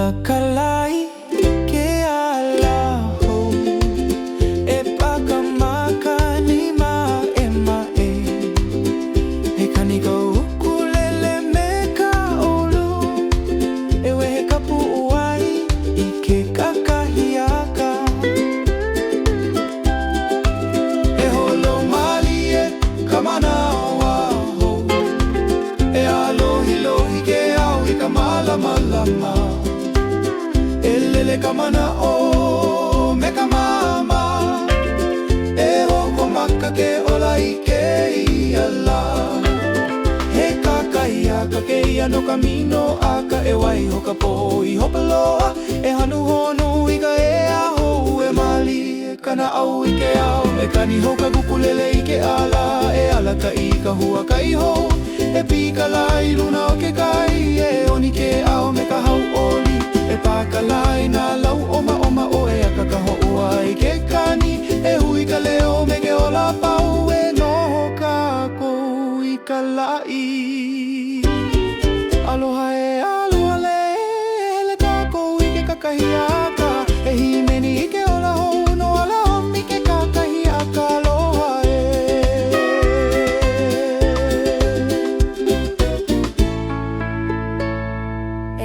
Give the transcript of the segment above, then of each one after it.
Alakalai ke alaho e pakamaka ni mae he kanika ukulele me ka olu e wehe kapu uai I ke kakahiaka e holo mali e kamana waho e alohi lohi ke au I ka malama Elele kamana o me ka mama e hoko maka ke ola I ke iala he kakahiaka ke ia no kamino aka e wai hoka po I hopaloa e hanu honu I ka e aho e mali e kana au I ke au e kani hoka kukulele I ke ala e alaka I ka hua ka iho e pika lai luna o ke kai e oni ke au me ka hau oli e pakalai na lau oma o e aka ka ho'ua I ke kani e hui ka leo me ke ola pau e noho ka kou I ka lai aloha e aloha le hele ka kou I ke kakahiaka e himeni I ke ola hou no ala homi ke kakahiaka aloha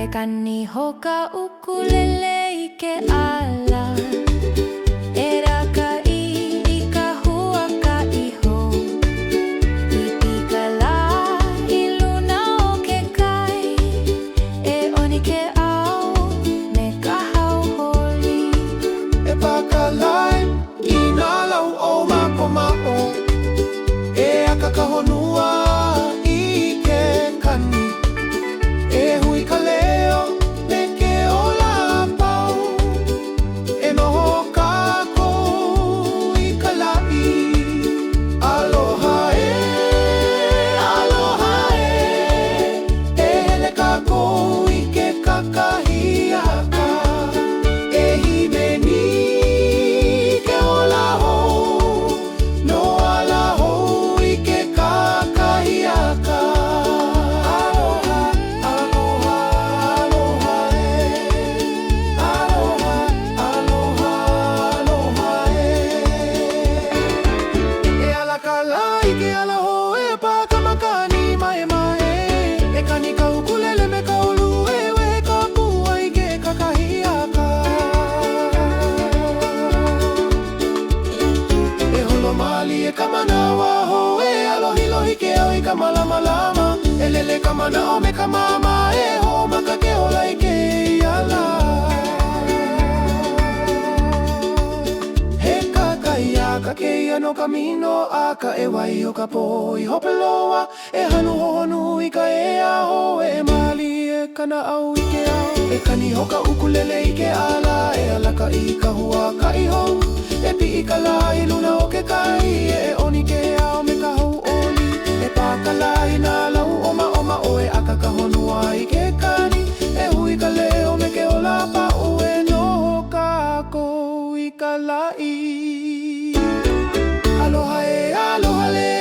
E kani hoka ukulele I ke ala E raka I ka hua ka iho I pika la I luna o ke kai E oni ke au me ka hau holi E pakalai I nā lau o mako mako E aka ka honua I ke kani E hui ka leo me ke ola pau E noho ka kou I ka lai Aloha e hele ka kou I ke kakahiaka E himeni ke ola hou no ala hou I ke kakahiaka Aloha, aloha, aloha Aloha, aloha, aloha E alakalai ke alaho e pakamaka ni mae E kanika ukulele me ka olu e wehe ka pua I ke kakahiaka E holo mali e kamana waho e alohi lohi ke au I ka malama E lele kamana o me ka mama e ho maka ke ola I ke iala He kakahiaka ke ia no kamino aka e wai o ka po I hopeloa e hanu honu I ka e aho e mali e kana au I ke au E kani hoka ukulele I ke ala e alaka I ka hua ka iho E pi I ka lai luna o ke kai e oni ke au me ka hau oli E pakalai na lau oma o e aka ka honua I ke kani E hui ka leo me ke ola pau e noho ka kou I ka lai Aloha e aloha le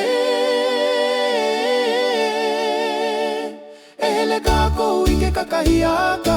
E hele ka kou I ke kakahiaka